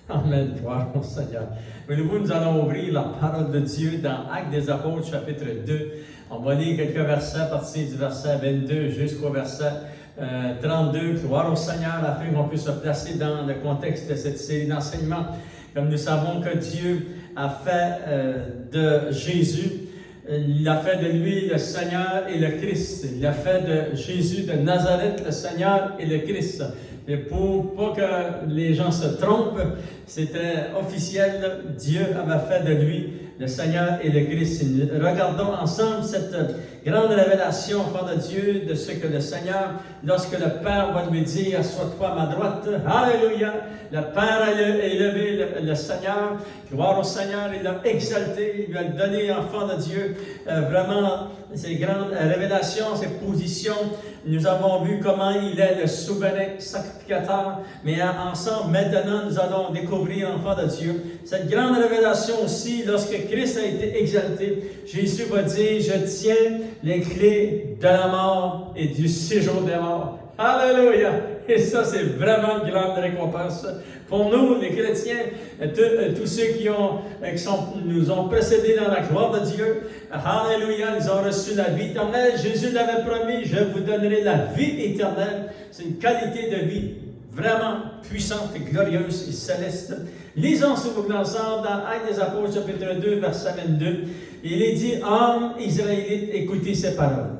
Amen. Gloire au Seigneur. Voulez-vous, nous allons ouvrir la parole de Dieu dans Actes des Apôtres, chapitre 2. On va lire quelques versets à partir du verset 22 jusqu'au verset 32. Gloire au Seigneur, afin qu'on puisse se placer dans le contexte de cette série d'enseignements. Comme nous savons que Dieu a fait de Jésus, il a fait de lui le Seigneur et le Christ. Il a fait de Jésus de Nazareth le Seigneur et le Christ. Et pour pas que les gens se trompent, c'était officiel, Dieu avait fait de lui le Seigneur et le Christ. Regardons ensemble cette grande révélation enfant de Dieu de ce que le Seigneur, lorsque le Père va lui dire « Assois-toi à ma droite », Alléluia, le Père a élevé le Seigneur, gloire au Seigneur, il l'a exalté, il lui a donné enfant de Dieu, vraiment ces grandes révélations, ces positions. Nous avons vu comment il est le souverain sacrificateur, mais ensemble, maintenant, nous allons découvrir l'enfant de Dieu. Cette grande révélation aussi, lorsque Christ a été exalté, Jésus va dire, je tiens les clés de la mort et du séjour des morts. Alléluia! Et ça, c'est vraiment une grande récompense. Pour nous, les chrétiens, tous ceux qui nous ont précédés dans la gloire de Dieu, alléluia, ils ont reçu la vie éternelle. Jésus l'avait promis, je vous donnerai la vie éternelle. C'est une qualité de vie vraiment puissante, glorieuse et céleste. Lisons ce book ensemble dans Actes des Apôtres, chapitre 2, verset 22. Il est dit, hommes israélites, écoutez ces paroles.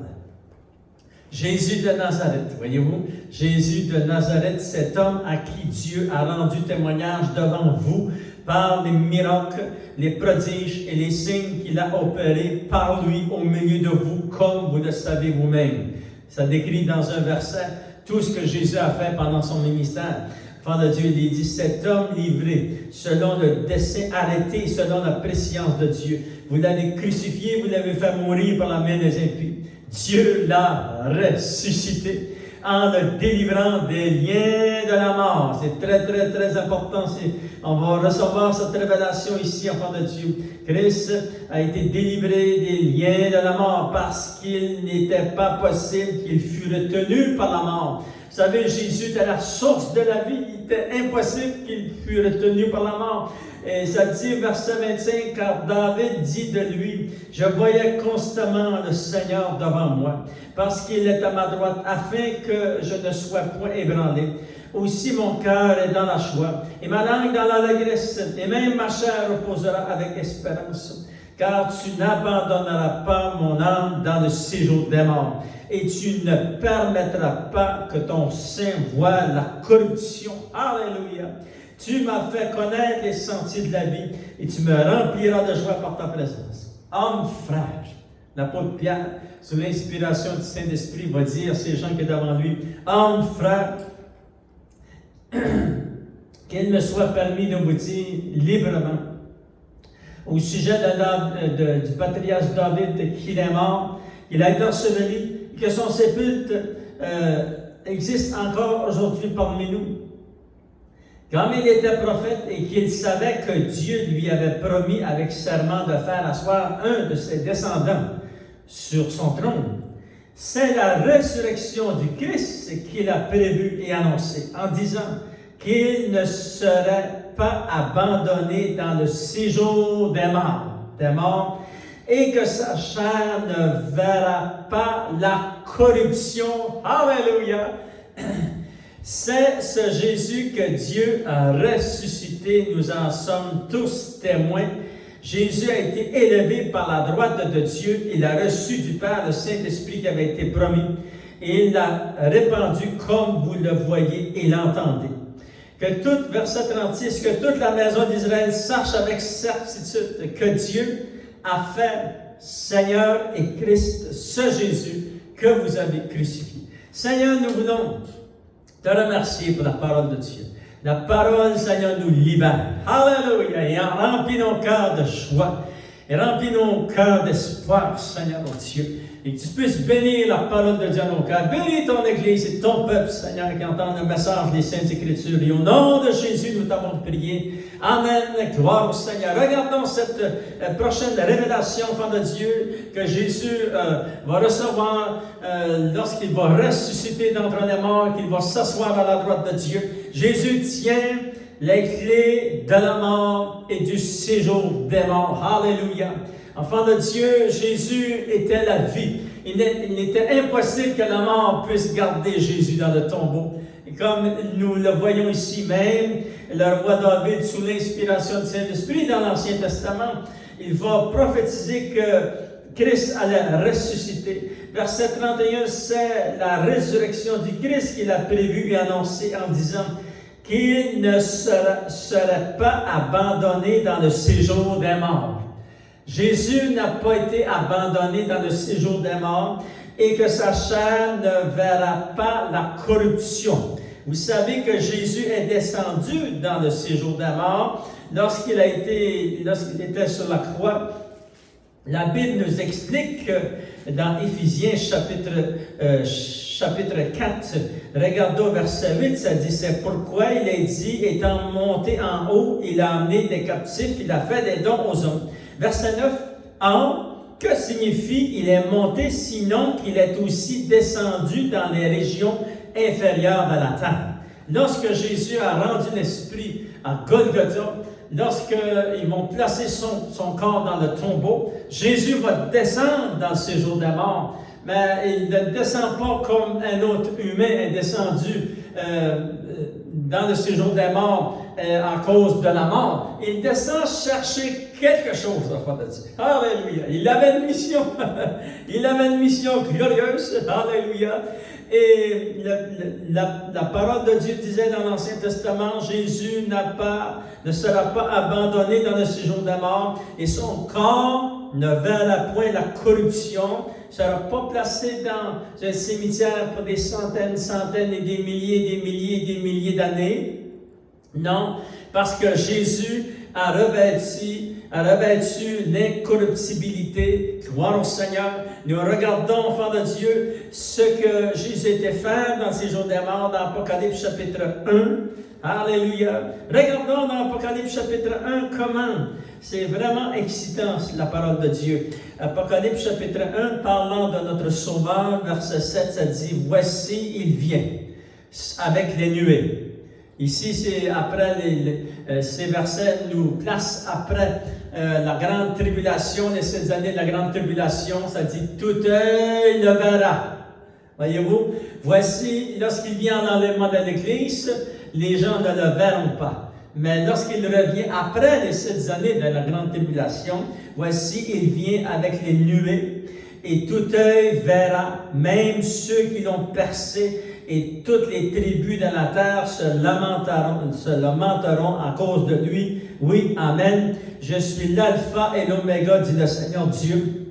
Jésus de Nazareth, voyez-vous, Jésus de Nazareth, cet homme à qui Dieu a rendu témoignage devant vous par les miracles, les prodiges et les signes qu'il a opérés par lui au milieu de vous, comme vous le savez vous-même. Ça décrit dans un verset tout ce que Jésus a fait pendant son ministère. L'enfant de Dieu, il dit, cet homme livré, selon le dessein arrêté, selon la prescience de Dieu. Vous l'avez crucifié, vous l'avez fait mourir par la main des impies. Dieu l'a ressuscité en le délivrant des liens de la mort. C'est très, très, très important. On va recevoir cette révélation ici, enfant de Dieu. Christ a été délivré des liens de la mort parce qu'il n'était pas possible qu'il fût retenu par la mort. Vous savez, Jésus était la source de la vie. Il était impossible qu'il fût retenu par la mort. Et ça dit, verset 25, car David dit de lui, je voyais constamment le Seigneur devant moi, parce qu'il est à ma droite, afin que je ne sois point ébranlé. Aussi mon cœur est dans la joie, et ma langue dans l'allégresse, et même ma chair reposera avec espérance. Car tu n'abandonneras pas mon âme dans le séjour des morts, et tu ne permettras pas que ton sein voie la corruption. Alléluia! Tu m'as fait connaître les sentiers de la vie, et tu me rempliras de joie par ta présence. Homme frère, l'apôtre Pierre, sous l'inspiration du Saint-Esprit, va dire à ces gens qui sont devant lui, homme frère, qu'il me soit permis de vous dire librement, au sujet du patriarche David, qu'il est mort, qu'il a été enseveli, que son sépulcre existe encore aujourd'hui parmi nous. Comme il était prophète et qu'il savait que Dieu lui avait promis avec serment de faire asseoir un de ses descendants sur son trône, c'est la résurrection du Christ qu'il a prévu et annoncé en disant qu'il ne serait pas abandonné dans le séjour des morts, et que sa chair ne verra pas la corruption. Alléluia! C'est ce Jésus que Dieu a ressuscité, nous en sommes tous témoins. Jésus a été élevé par la droite de Dieu, il a reçu du Père le Saint-Esprit qui avait été promis, et il l'a répandu comme vous le voyez et l'entendez. Verset 36, que toute la maison d'Israël sache avec certitude que Dieu a fait Seigneur et Christ, ce Jésus que vous avez crucifié. Seigneur, nous voulons te remercier pour la parole de Dieu. La parole, Seigneur, nous libère. Alléluia! Et remplit nos cœurs de joie. Et remplis nos cœurs d'espoir, Seigneur, mon Dieu. Et que tu puisses bénir la parole de Dieu à nos cœurs. Bénis ton Église et ton peuple, Seigneur, qui entend le message des Saintes Écritures. Et au nom de Jésus, nous t'avons prié. Amen. Gloire au Seigneur. Regardons cette prochaine révélation, enfant de Dieu, que Jésus va recevoir lorsqu'il va ressusciter d'entre les morts, qu'il va s'asseoir à la droite de Dieu. Jésus tient les clés de la mort et du séjour des morts. Alléluia. Enfant de Dieu, Jésus était la vie. Il n'était impossible que la mort puisse garder Jésus dans le tombeau. Et comme nous le voyons ici même, le roi David, sous l'inspiration du Saint-Esprit dans l'Ancien Testament, il va prophétiser que Christ allait ressusciter. Verset 31, c'est la résurrection du Christ qu'il a prévu et annoncé en disant qu'il ne serait pas abandonné dans le séjour des morts. Jésus n'a pas été abandonné dans le séjour des morts et que sa chair ne verra pas la corruption. Vous savez que Jésus est descendu dans le séjour des morts lorsqu'il était sur la croix. La Bible nous explique que dans Éphésiens chapitre 4, regardons verset 8, ça dit, c'est pourquoi il est dit, étant monté en haut, il a amené des captifs, il a fait des dons aux hommes. Verset 9, que signifie il est monté, sinon qu'il est aussi descendu dans les régions inférieures de la terre. Lorsque Jésus a rendu l'esprit à Golgotha, lorsqu'ils vont placer son corps dans le tombeau, Jésus va descendre dans le séjour des morts. Mais il ne descend pas comme un autre humain est descendu dans le séjour des morts à cause de la mort. Il descend chercher quelque chose, enfant de Dieu. Alléluia. Il avait une mission. Il avait une mission glorieuse. Alléluia. Et la parole de Dieu disait dans l'Ancien Testament, Jésus ne sera pas abandonné dans le séjour des morts et son corps ne verra point la corruption, ne sera pas placé dans un cimetière pour des centaines et des milliers d'années. Non, parce que Jésus a revêtu l'incorruptibilité. Gloire au Seigneur. Nous regardons, enfants de Dieu, ce que Jésus était fait dans ces jours des morts, dans Apocalypse chapitre 1. Alléluia. Regardons dans Apocalypse chapitre 1 comment. C'est vraiment excitant, la parole de Dieu. Apocalypse chapitre 1, parlant de notre Sauveur, verset 7, ça dit, « Voici, il vient, avec les nuées. » Ici, c'est après ces versets nous placent après la grande tribulation, les 7 années de la grande tribulation. Ça dit tout œil le verra. Voyez-vous, voici, lorsqu'il vient en enlèvement de l'Église, les gens ne le verront pas. Mais lorsqu'il revient après les 7 années de la grande tribulation, voici, il vient avec les nuées, et tout œil verra, même ceux qui l'ont percé, et toutes les tribus de la terre se lamenteront à cause de lui. Oui, amen. Je suis l'alpha et l'oméga, dit le Seigneur Dieu,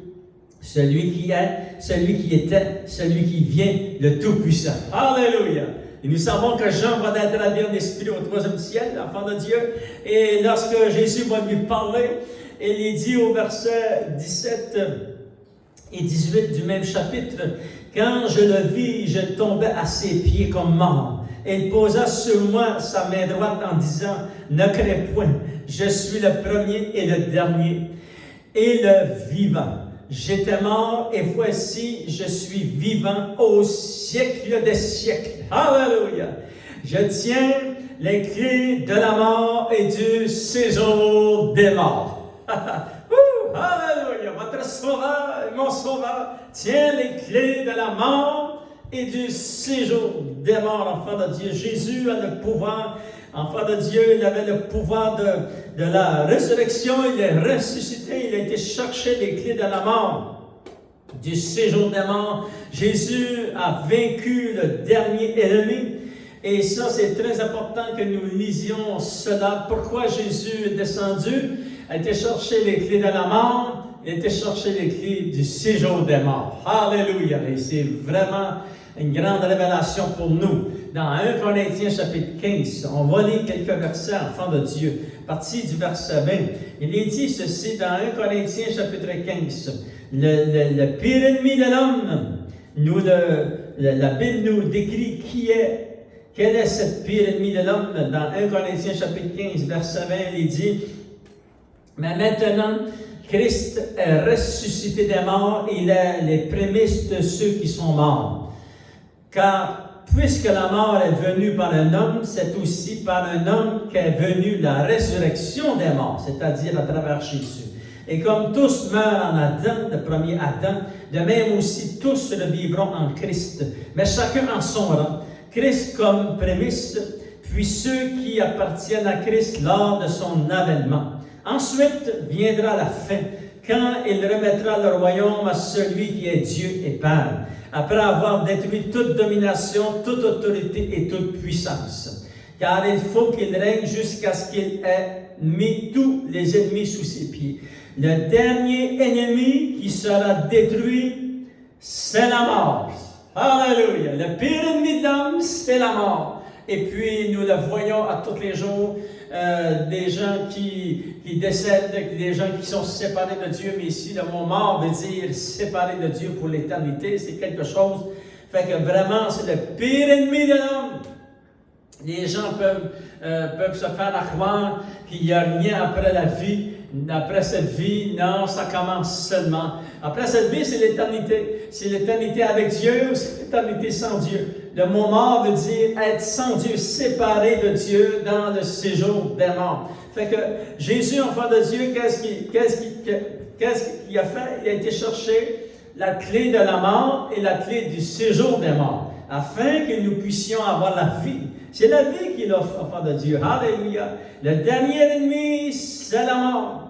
celui qui est, celui qui était, celui qui vient, le Tout-Puissant. Alléluia! Et nous savons que Jean va être habillé en esprit au 3e ciel, l'enfant de Dieu. Et lorsque Jésus va lui parler, il dit au verset 17 et 18 du même chapitre, « Quand je le vis, je tombais à ses pieds comme mort. Il posa sur moi sa main droite en disant, « Ne crains point, je suis le premier et le dernier, et le vivant. J'étais mort, et voici, je suis vivant au siècle des siècles. » Alléluia! Je tiens les clés de la mort et du séjour des morts. Alléluia! Votre sauveur, mon sauveur, tient les clés de la mort et du séjour des morts, enfant de Dieu. Jésus a le pouvoir, enfant de Dieu, il avait le pouvoir de la résurrection, il est ressuscité, il a été chercher les clés de la mort, du séjour des morts. Jésus a vaincu le dernier ennemi. Et ça, c'est très important que nous lisions cela. Pourquoi Jésus est descendu? Il a été chercher les clés de la mort, il a été chercher les clés du séjour des morts. Alléluia! Et c'est vraiment une grande révélation pour nous. Dans 1 Corinthiens chapitre 15, on va lire quelques versets, enfants de Dieu. À partir du verset 20, il est dit ceci dans 1 Corinthiens chapitre 15. Le pire ennemi de l'homme, la Bible nous décrit quel est ce pire ennemi de l'homme. Dans 1 Corinthiens chapitre 15, verset 20, il est dit, « Mais maintenant, Christ est ressuscité des morts, il est les prémices de ceux qui sont morts. Car puisque la mort est venue par un homme, c'est aussi par un homme qu'est venue la résurrection des morts, c'est-à-dire à travers Jésus. Et comme tous meurent en Adam, le premier Adam, de même aussi tous revivront en Christ, mais chacun en son rang. Christ comme prémisse, puis ceux qui appartiennent à Christ lors de son avènement. Ensuite viendra la fin, quand il remettra le royaume à celui qui est Dieu et Père, après avoir détruit toute domination, toute autorité et toute puissance. Car il faut qu'il règne jusqu'à ce qu'il ait mis tous les ennemis sous ses pieds. Le dernier ennemi qui sera détruit, c'est la mort. Alléluia! Le pire ennemi de l'homme, c'est la mort. Et puis, nous le voyons à tous les jours, des gens qui décèdent, des gens qui sont séparés de Dieu, mais ici, le mot mort veut dire séparés de Dieu pour l'éternité. C'est quelque chose, fait que vraiment, c'est le pire ennemi de l'homme. Les gens peuvent se faire croire qu'il n'y a rien après la vie. Après cette vie, non, ça commence seulement. Après cette vie, c'est l'éternité. C'est l'éternité avec Dieu ou c'est l'éternité sans Dieu. Le mot mort veut dire être sans Dieu, séparé de Dieu dans le séjour des morts. Fait que Jésus, enfant de Dieu, qu'est-ce qu'il a fait? Il a été chercher la clé de la mort et la clé du séjour des morts, afin que nous puissions avoir la vie. C'est la vie qu'il offre, enfant de Dieu. Alléluia. Le dernier ennemi, c'est la mort.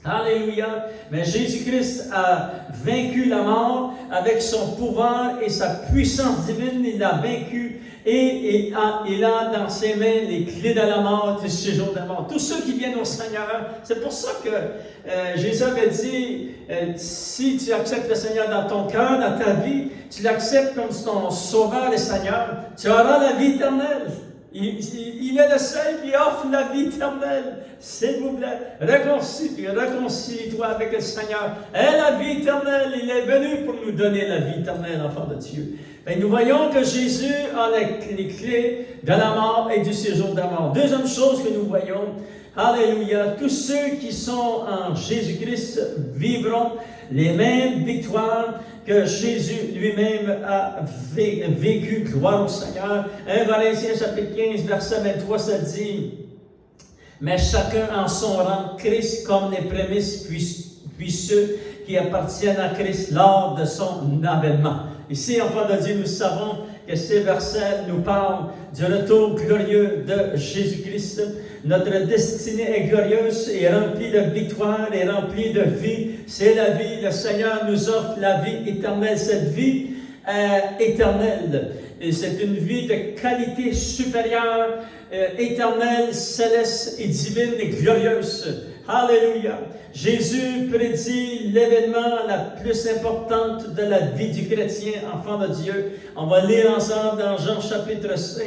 Alléluia. Mais Jésus-Christ a vaincu la mort avec son pouvoir et sa puissance divine. Il l'a vaincu et il a dans ses mains les clés de la mort, du séjour de la mort. Tous ceux qui viennent au Seigneur, c'est pour ça que Jésus avait dit, si tu acceptes le Seigneur dans ton cœur, dans ta vie, tu l'acceptes comme ton sauveur et Seigneur, tu auras la vie éternelle. Il est le seul qui offre la vie éternelle. S'il vous plaît, réconcilie-toi avec le Seigneur. Et la vie éternelle, il est venu pour nous donner la vie éternelle, enfant de Dieu. Et nous voyons que Jésus a les clés de la mort et du séjour de la mort. Deuxième chose que nous voyons, alléluia, tous ceux qui sont en Jésus-Christ vivront les mêmes victoires que Jésus lui-même a vécu. Gloire au Seigneur. 1 Corinthiens chapitre 15, verset 23, ça dit, « Mais chacun en son rang, Christ comme les prémices, puis ceux qui appartiennent à Christ lors de son avènement. » Ici, enfants de Dieu, nous savons que ces versets nous parlent du retour glorieux de Jésus-Christ. Notre destinée est glorieuse et remplie de victoire et remplie de vie. C'est la vie. Le Seigneur nous offre la vie éternelle. Cette vie éternelle. Et c'est une vie de qualité supérieure, éternelle, céleste et divine et glorieuse. Alléluia. Jésus prédit l'événement la plus importante de la vie du chrétien, enfant de Dieu. On va lire ensemble dans Jean chapitre 5.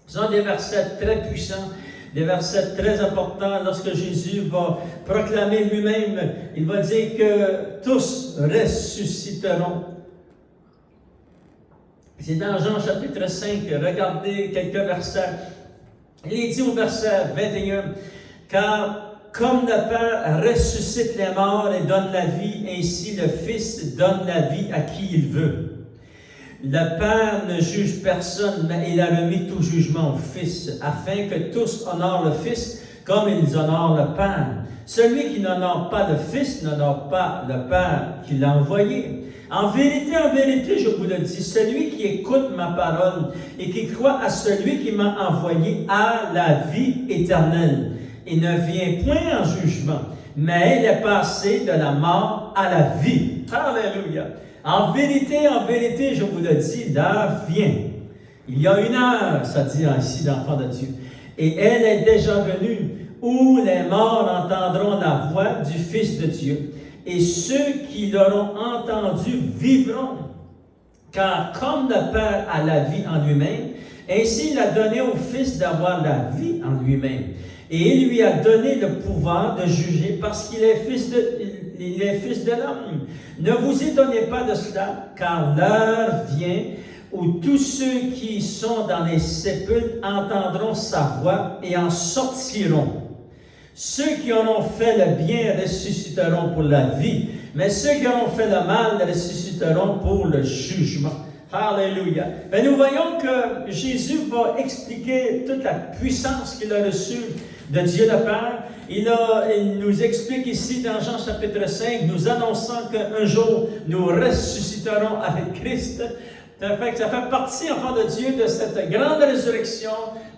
Ce sont des versets très puissants, des versets très importants. Lorsque Jésus va proclamer lui-même, il va dire que tous ressusciteront. C'est dans Jean chapitre 5, regardez quelques versets. Il est dit au verset 21, « Car comme le Père ressuscite les morts et donne la vie, ainsi le Fils donne la vie à qui il veut. Le Père ne juge personne, mais il a remis tout jugement au Fils, afin que tous honorent le Fils comme ils honorent le Père. Celui qui n'honore pas le Fils n'honore pas le Père qui l'a envoyé. En vérité, je vous le dis, celui qui écoute ma parole et qui croit à celui qui m'a envoyé a la vie éternelle. Il ne vient point en jugement, mais il est passé de la mort à la vie. Alléluia! En vérité, je vous le dis, l'heure vient. Il y a une heure, ça dit ici l'enfant de Dieu, et elle est déjà venue, où les morts entendront la voix du Fils de Dieu, et ceux qui l'auront entendu vivront. Car comme le Père a la vie en lui-même, ainsi il a donné au Fils d'avoir la vie en lui-même. Et il lui a donné le pouvoir de juger parce qu'il est fils de l'homme. Ne vous étonnez pas de cela, car l'heure vient où tous ceux qui sont dans les sépulcres entendront sa voix et en sortiront. Ceux qui auront fait le bien ressusciteront pour la vie, mais ceux qui auront fait le mal ressusciteront pour le jugement. Alléluia. Ben, nous voyons que Jésus va expliquer toute la puissance qu'il a reçue de Dieu le Père. Il nous explique ici dans Jean chapitre 5, nous annonçant qu'un jour nous ressusciterons avec Christ. Ça fait partie, enfant de Dieu, de cette grande résurrection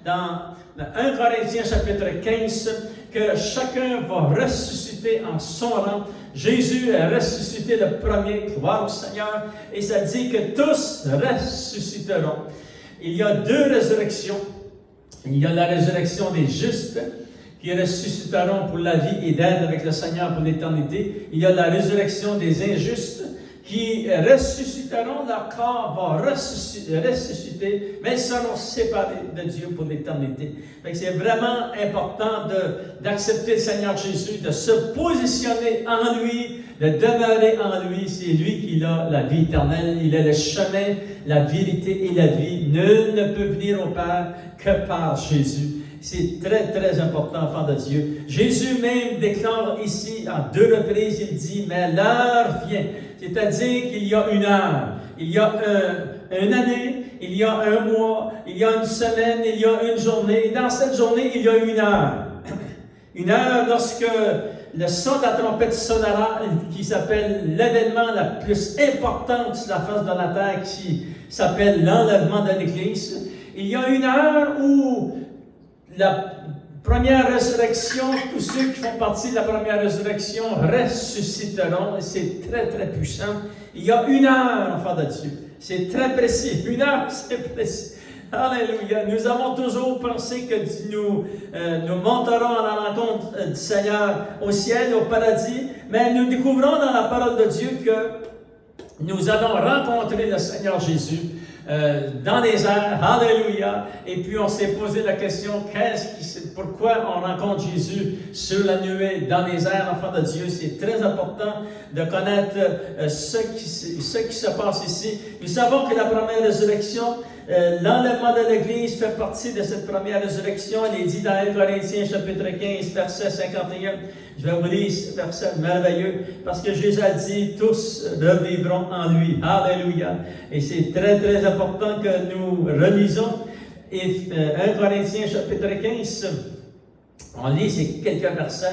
dans 1 Corinthiens chapitre 15, que chacun va ressusciter en son rang. Jésus est ressuscité le premier, gloire au Seigneur, et ça dit que tous ressusciteront. Il y a deux résurrections. Il y a la résurrection des justes, qui ressusciteront pour la vie et d'être avec le Seigneur pour l'éternité. Il y a la résurrection des injustes, qui ressusciteront, leur corps va ressusciter, mais ils seront séparés de Dieu pour l'éternité. C'est vraiment important d'accepter le Seigneur Jésus, de se positionner en lui, de demeurer en lui. C'est lui qui a la vie éternelle. Il est le chemin, la vérité et la vie. Nul ne peut venir au Père que par Jésus. C'est très, très important, enfant de Dieu. Jésus même déclare ici, en 2 reprises, il dit, mais l'heure vient. C'est-à-dire qu'il y a une heure, il y a une année, il y a un mois, il y a une semaine, il y a une journée. Et dans cette journée, il y a une heure. Une heure lorsque le son de la trompette sonnera, qui s'appelle l'événement le plus important sur la face de la terre, qui s'appelle l'enlèvement de l'Église. Il y a une heure où la première résurrection, tous ceux qui font partie de la première résurrection ressusciteront, et c'est très, très puissant. Il y a une heure, enfant de Dieu. C'est très précis. Une heure, c'est précis. Alléluia. Nous avons toujours pensé que nous monterons à la rencontre du Seigneur au ciel, au paradis, mais nous découvrons dans la parole de Dieu que nous allons rencontrer le Seigneur Jésus dans les airs, alléluia, et puis on s'est posé la question, pourquoi on rencontre Jésus sur la nuée, dans les airs, enfant de Dieu? C'est très important de connaître ce qui se passe ici. Nous savons que la première résurrection, l'enlèvement de l'Église fait partie de cette première résurrection. Il est dit dans 1 Corinthiens chapitre 15, verset 51. Je vais vous lire ce verset merveilleux, parce que Jésus a dit, tous revivront en lui. Alléluia. Et c'est très, très important que nous relisons. Et 1 Corinthiens chapitre 15, on lit ces quelques versets.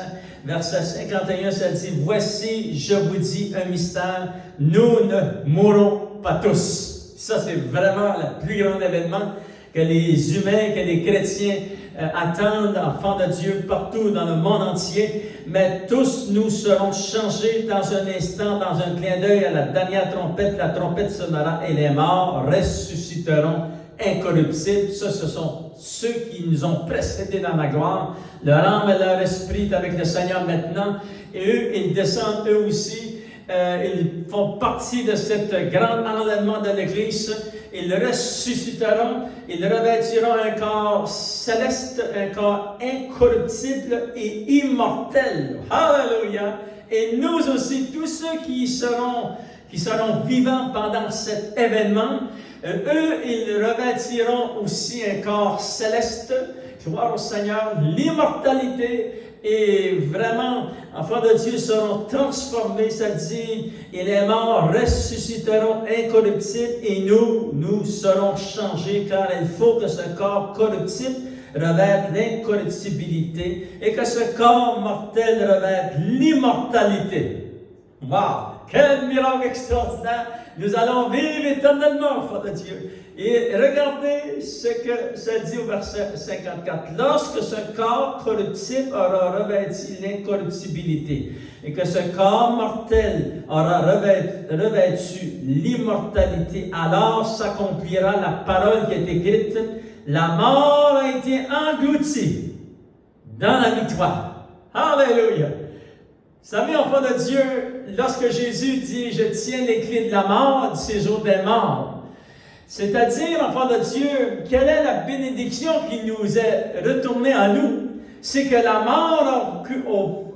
Verset 51, ça dit, « Voici, je vous dis un mystère, nous ne mourrons pas tous. » Ça, c'est vraiment le plus grand événement que les humains, que les chrétiens attendent, enfants de Dieu, partout dans le monde entier. Mais tous nous serons changés dans un instant, dans un clin d'œil à la dernière trompette. La trompette sonnera et les morts ressusciteront incorruptibles. Ça, ce sont ceux qui nous ont précédés dans la gloire. Leur âme et leur esprit est avec le Seigneur maintenant. Et eux, ils descendent eux aussi. Ils font partie de cet grand enlèvement de l'Église. Ils ressusciteront, ils revêtiront un corps céleste, un corps incorruptible et immortel. Alléluia! Et nous aussi, tous ceux qui seront vivants pendant cet événement, eux, ils revêtiront aussi un corps céleste. Gloire au Seigneur, l'immortalité. Et vraiment, enfants de Dieu seront transformés, ça dit, et les morts ressusciteront incorruptibles, et nous serons changés, car il faut que ce corps corruptible revête l'incorruptibilité, et que ce corps mortel revête l'immortalité. Wow! Quel miracle extraordinaire! Nous allons vivre éternellement, enfants de Dieu. Et regardez ce que ça dit au verset 54. Lorsque ce corps corruptible aura revêtu l'incorruptibilité et que ce corps mortel aura revêtu l'immortalité, alors s'accomplira la parole qui est écrite. La mort a été engloutie dans la victoire. Alléluia! Vous savez, enfants de Dieu, lorsque Jésus dit « Je tiens les clés de la mort, du séjour des morts », c'est-à-dire, enfants de Dieu, quelle est la bénédiction qui nous est retournée à nous? C'est que la mort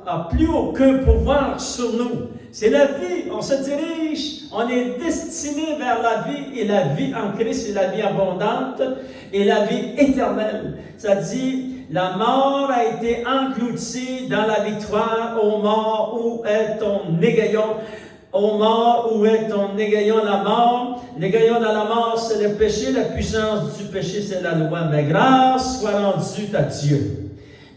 n'a plus aucun pouvoir sur nous. C'est la vie, on se dirige, on est destiné vers la vie, et la vie en Christ, c'est la vie abondante, et la vie éternelle. Ça dit, la mort a été engloutie dans la victoire. Ô mort, où est ton aiguillon? ô mort, où est ton aiguillon la mort? L'aiguillon de la mort, c'est le péché, la puissance du péché, c'est la loi. Mais grâce soit rendue à Dieu,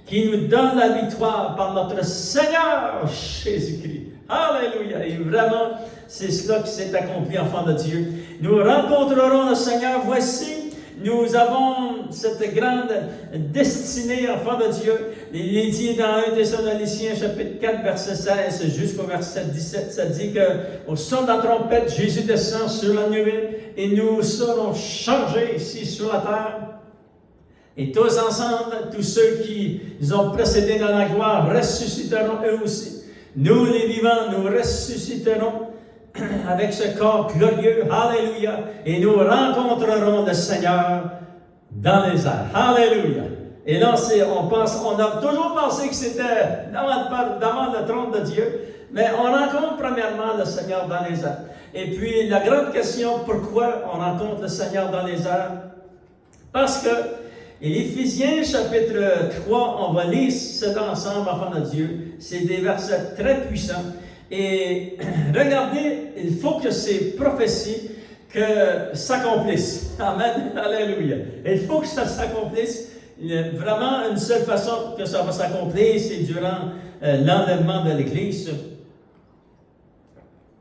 qui nous donne la victoire par notre Seigneur Jésus-Christ. Alléluia! Et vraiment, c'est cela qui s'est accompli, enfant de Dieu. Nous rencontrerons le Seigneur. Voici, nous avons cette grande destinée, enfant de Dieu. Il est dit dans 1 Thessaloniciens, chapitre 4, verset 16 jusqu'au verset 17, ça dit qu'au son de la trompette, Jésus descend sur la nuée et nous serons changés ici sur la terre. Et tous ensemble, tous ceux qui nous ont précédés dans la gloire ressusciteront eux aussi. Nous, les vivants, nous ressusciterons avec ce corps glorieux. Alléluia. Et nous rencontrerons le Seigneur dans les airs. Alléluia. Et là, on a toujours pensé que c'était devant le trône de Dieu, mais on rencontre premièrement le Seigneur dans les airs. Et puis, la grande question, pourquoi on rencontre le Seigneur dans les airs? Parce que Éphésiens chapitre 3, on va lire cela ensemble, enfants de Dieu. C'est des versets très puissants. Et regardez, il faut que ces prophéties s'accomplissent. Amen. Alléluia. Il faut que ça s'accomplisse. Vraiment, une seule façon que ça va s'accomplir, c'est durant l'enlèvement de l'Église.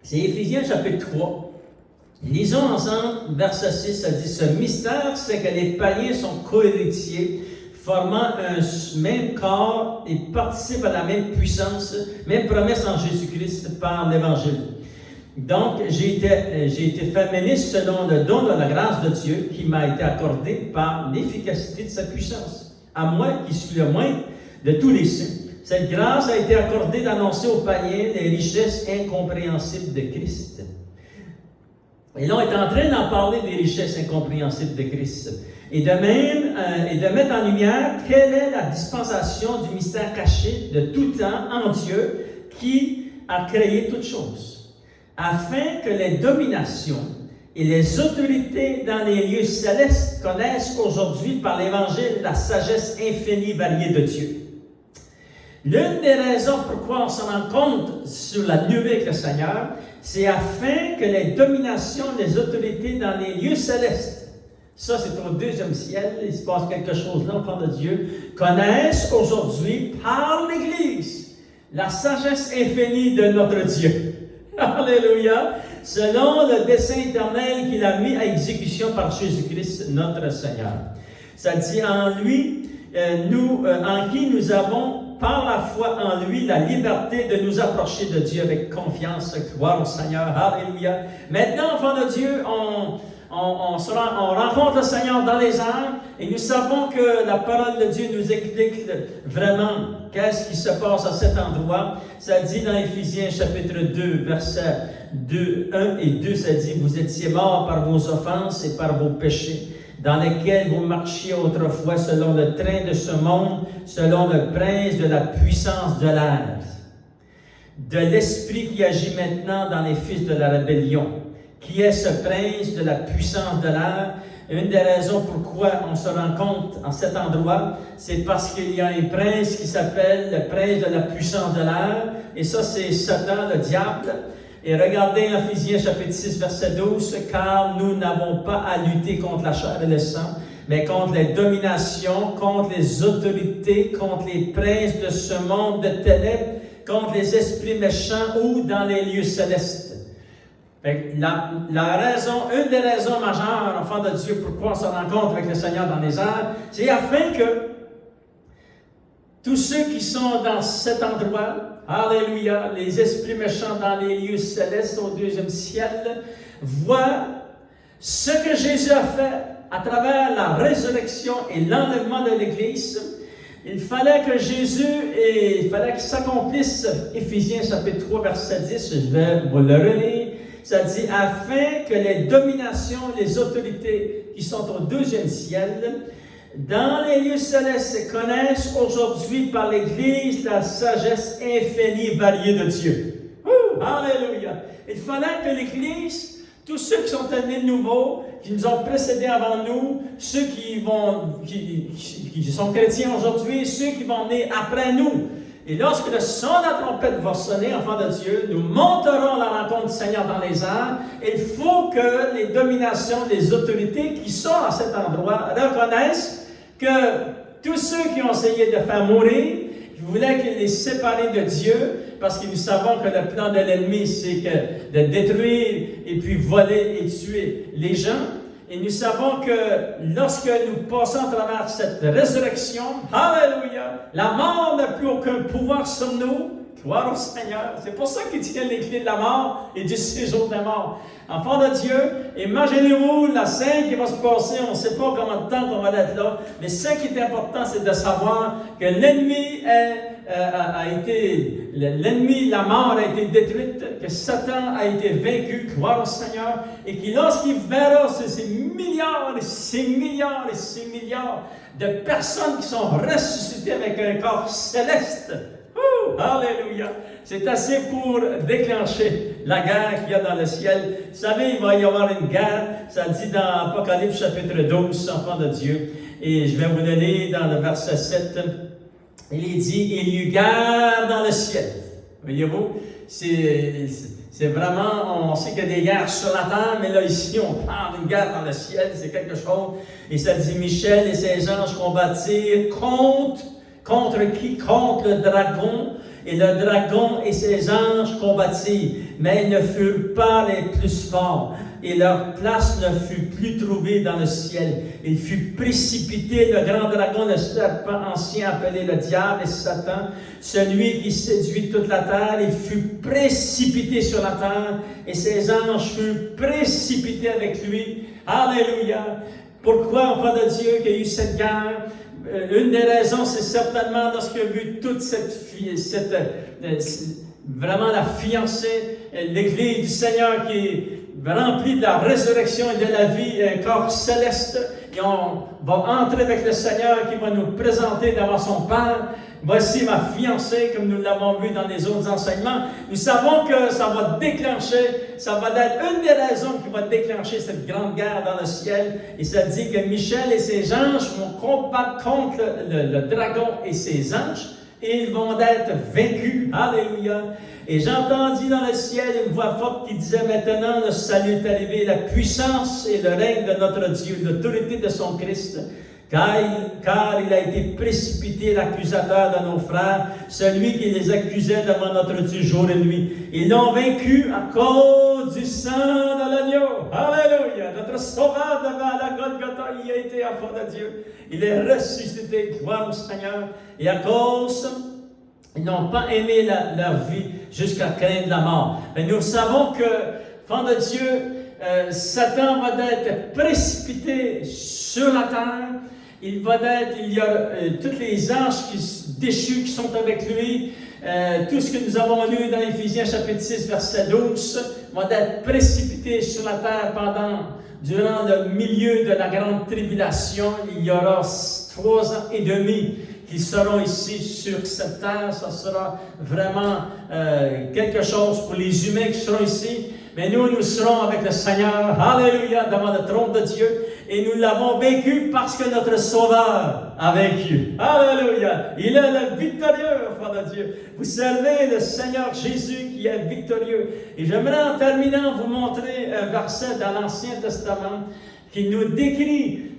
C'est Éphésiens chapitre 3. Lisons ensemble, verset 6, ça dit « Ce mystère, c'est que les païens sont cohéritiers, formant un même corps et participent à la même puissance, même promesse en Jésus-Christ par l'Évangile. Donc, j'ai été fait ministre selon le don de la grâce de Dieu qui m'a été accordé par l'efficacité de sa puissance. À moi, qui suis le moindre de tous les saints, cette grâce a été accordée d'annoncer aux païens les richesses incompréhensibles de Christ. » Et là, on est en train d'en parler des richesses incompréhensibles de Christ. Et de même, et de mettre en lumière quelle est la dispensation du mystère caché de tout temps en Dieu qui a créé toutes choses, afin que les dominations et les autorités dans les lieux célestes connaissent aujourd'hui par l'Évangile la sagesse infinie variée de Dieu. L'une des raisons pourquoi on se rend compte sur la nuée avec le Seigneur, c'est afin que les dominations, les autorités dans les lieux célestes, ça c'est au deuxième ciel, il se passe quelque chose là, enfant de Dieu, connaissent aujourd'hui par l'Église la sagesse infinie de notre Dieu. Alléluia! Selon le dessein éternel qu'il a mis à exécution par Jésus-Christ, notre Seigneur. Ça dit en lui, en qui nous avons par la foi en lui, la liberté de nous approcher de Dieu avec confiance, gloire au Seigneur. Alléluia. Maintenant, enfants de Dieu, on rencontre le Seigneur dans les airs et nous savons que la parole de Dieu nous explique vraiment qu'est-ce qui se passe à cet endroit. Ça dit dans Éphésiens chapitre 2, versets 1 et 2, ça dit « Vous étiez morts par vos offenses et par vos péchés, dans lesquels vous marchiez autrefois selon le train de ce monde, selon le prince de la puissance de l'air, de l'esprit qui agit maintenant dans les fils de la rébellion. Qui est ce prince de la puissance de l'air? » Une des raisons pourquoi on se rend compte en cet endroit, c'est parce qu'il y a un prince qui s'appelle le prince de la puissance de l'air, et ça c'est Satan, le diable. Et regardez en Éphésiens chapitre 6, verset 12, « Car nous n'avons pas à lutter contre la chair et le sang, mais contre les dominations, contre les autorités, contre les princes de ce monde de ténèbres, contre les esprits méchants ou dans les lieux célestes. » La raison, une des raisons majeures, enfants de Dieu, pourquoi on se rencontre avec le Seigneur dans les airs, c'est afin que tous ceux qui sont dans cet endroit, alléluia, les esprits méchants dans les lieux célestes au deuxième ciel, voient ce que Jésus a fait à travers la résurrection et l'enlèvement de l'Église. Il fallait que il fallait qu'il s'accomplisse, Éphésiens chapitre 3, verset 10, je vais vous le relire. Ça dit, afin que les dominations, les autorités qui sont au deuxième ciel, dans les lieux célestes, connaissent aujourd'hui par l'Église la sagesse infinie variée de Dieu. Alléluia! Il fallait que l'Église, tous ceux qui sont nés de nouveau, qui nous ont précédés avant nous, ceux qui sont chrétiens aujourd'hui, ceux qui vont venir après nous, Et lorsque le son de la trompette va sonner, enfants de Dieu, nous monterons la rencontre du Seigneur dans les airs. Il faut que les dominations, les autorités qui sont à cet endroit reconnaissent que tous ceux qui ont essayé de faire mourir, qui voulaient qu'ils les séparent de Dieu, parce que nous savons que le plan de l'ennemi, c'est que de détruire et puis voler et tuer les gens. Et nous savons que lorsque nous passons à travers cette résurrection, alléluia, la mort n'a plus aucun pouvoir sur nous. Gloire au Seigneur. C'est pour ça qu'il tient les clés de la mort et du séjour de la mort. Enfants de Dieu, imaginez-vous la scène qui va se passer. On ne sait pas combien de temps qu'on va être là. Mais ce qui est important, c'est de savoir que l'ennemi l'ennemi, la mort a été détruite, que Satan a été vaincu, gloire au Seigneur, et que lorsqu'il verra ces milliards et ces milliards et ces milliards de personnes qui sont ressuscitées avec un corps céleste, alléluia, c'est assez pour déclencher la guerre qu'il y a dans le ciel. Vous savez, il va y avoir une guerre, ça dit dans Apocalypse chapitre 12, enfants de Dieu, et je vais vous donner dans le verset 7, il est dit, il y eut guerre dans le ciel. Voyez-vous, c'est vraiment, on sait qu'il y a des guerres sur la terre, mais là ici, on parle d'une guerre dans le ciel, c'est quelque chose. Et ça dit, Michel et ses anges combattirent contre qui? Contre le dragon. Et le dragon et ses anges combattirent, mais ils ne furent pas les plus forts. Et leur place ne fut plus trouvée dans le ciel. Il fut précipité, le grand dragon, le serpent ancien appelé le diable et Satan, celui qui séduit toute la terre. Il fut précipité sur la terre et ses anges furent précipités avec lui. Alléluia! Pourquoi, enfant de Dieu, qu'il y a eu cette guerre? Une des raisons, c'est certainement lorsqu'il a vu toute vraiment la fiancée, l'Église du Seigneur qui est remplie de la résurrection et de la vie, un corps céleste, et on va entrer avec le Seigneur qui va nous présenter devant son Père. Voici ma fiancée, comme nous l'avons vu dans les autres enseignements. Nous savons que ça va déclencher, ça va être une des raisons qui va déclencher cette grande guerre dans le ciel. Et ça dit que Michel et ses anges vont combattre contre le dragon et ses anges, et ils vont être vaincus. Alléluia! Et j'entendis dans le ciel une voix forte qui disait, maintenant le salut est arrivé, la puissance et le règne de notre Dieu, l'autorité de son Christ. Car il a été précipité l'accusateur de nos frères, celui qui les accusait devant notre Dieu jour et nuit. Ils l'ont vaincu à cause du sang de l'agneau. Alléluia! Notre sauveur devant la Golgotha, il a été enfant de Dieu. Il est ressuscité, gloire au Seigneur. Et à cause, ils n'ont pas aimé leur vie jusqu'à craindre la mort. Mais nous savons que, enfant de Dieu, Satan va être précipité sur la terre. Il y a tous les anges déchus qui sont avec lui. Tout ce que nous avons lu dans Éphésiens chapitre 6, verset 12, vont être précipités sur la terre durant le milieu de la grande tribulation. Il y aura 3 ans et demi qui seront ici sur cette terre. Ça sera vraiment quelque chose pour les humains qui seront ici. Mais nous serons avec le Seigneur, alléluia, devant le trône de Dieu. Et nous l'avons vaincu parce que notre Sauveur a vaincu. Alléluia! Il est le victorieux, enfant de Dieu. Vous servez le Seigneur Jésus qui est victorieux. Et j'aimerais en terminant vous montrer un verset dans l'Ancien Testament qui nous décrit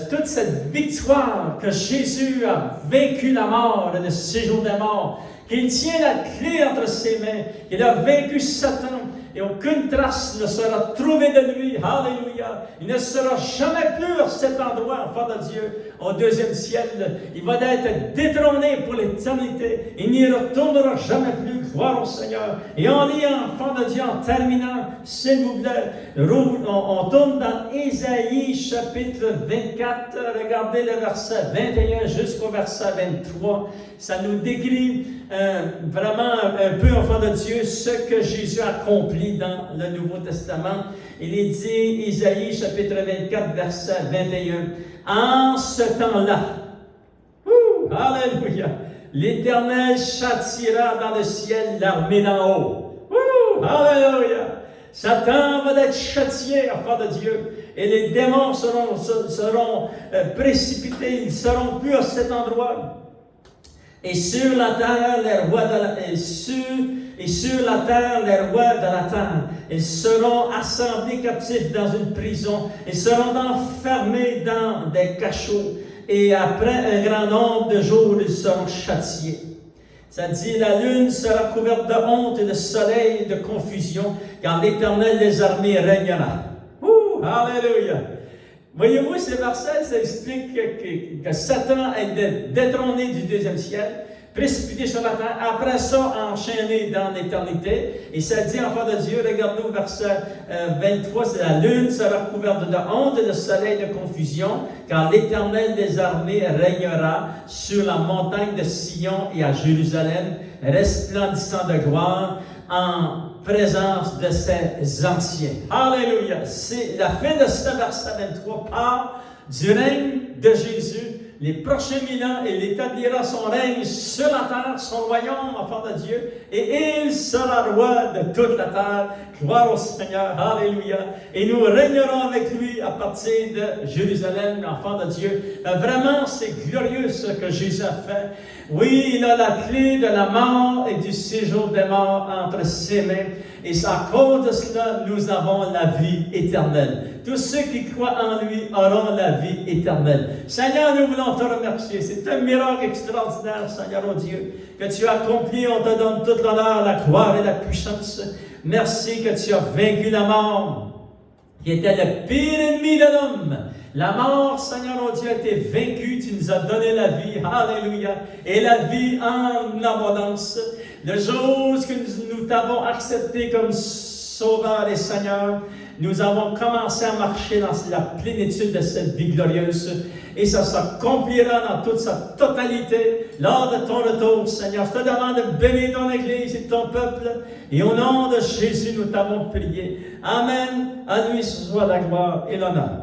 toute cette victoire que Jésus a vaincu la mort et le séjour des morts, qu'il tient la clé entre ses mains, qu'il a vaincu Satan, et aucune trace ne sera trouvée de lui. Alléluia! Il ne sera jamais plus à cet endroit, enfant de Dieu, au deuxième ciel. Il va être détrôné pour l'éternité. Il n'y retournera jamais plus. Gloire au Seigneur. Et on lit, enfant de Dieu, en terminant, s'il vous plaît, on tourne dans Ésaïe chapitre 24. Regardez le verset 21 jusqu'au verset 23. Ça nous décrit vraiment un peu, enfant de Dieu, ce que Jésus a accompli dans le Nouveau Testament. Il est dit, Ésaïe chapitre 24, verset 21, en ce temps-là, alléluia, l'Éternel châtiera dans le ciel l'armée d'en haut. Alléluia! Satan va être châtié, enfant de Dieu, et les démons seront précipités, ils ne seront plus à cet endroit. Et sur la terre, les rois de la, et sur la terre, les rois de la terre. Ils seront assemblés captifs dans une prison. Ils seront enfermés dans des cachots. Et après un grand nombre de jours, ils seront châtiés. Ça dit, la lune sera couverte de honte et de soleil de confusion, car l'Éternel des armées régnera. Alléluia! Voyez-vous, ces versets, ça explique que Satan est détrôné du deuxième ciel, précipité sur la terre, après ça, enchaîné dans l'éternité. Et ça dit, enfant de Dieu, regardez-nous, verset 23, c'est la lune sera couverte de honte et de soleil de confusion, car l'Éternel des armées régnera sur la montagne de Sion et à Jérusalem, resplendissant de gloire, en présence de ses anciens. Alléluia! C'est la fin de ce verset 23 parle du règne de Jésus. Les prochains 1000 ans, il établira son règne sur la terre, son royaume, enfant de Dieu, et il sera roi de toute la terre. Gloire au Seigneur, alléluia. Et nous régnerons avec lui à partir de Jérusalem, enfant de Dieu. Vraiment, c'est glorieux ce que Jésus a fait. Oui, il a la clé de la mort et du séjour des morts entre ses mains. Et à cause de cela, nous avons la vie éternelle. Tous ceux qui croient en lui auront la vie éternelle. Seigneur, nous voulons te remercier. C'est un miracle extraordinaire, Seigneur, oh Dieu, que tu as accompli. On te donne toute l'honneur, la gloire et la puissance. Merci que tu as vaincu la mort, qui était le pire ennemi de l'homme. La mort, Seigneur, oh Dieu, a été vaincue. Tu nous as donné la vie. Alléluia. Et la vie en abondance. Le jour que nous t'avons accepté comme Sauveur et Seigneur, nous avons commencé à marcher dans la plénitude de cette vie glorieuse. Et ça s'accomplira dans toute sa totalité lors de ton retour, Seigneur. Je te demande de bénir ton Église et ton peuple. Et au nom de Jésus, nous t'avons prié. Amen. À lui soit la gloire et l'honneur.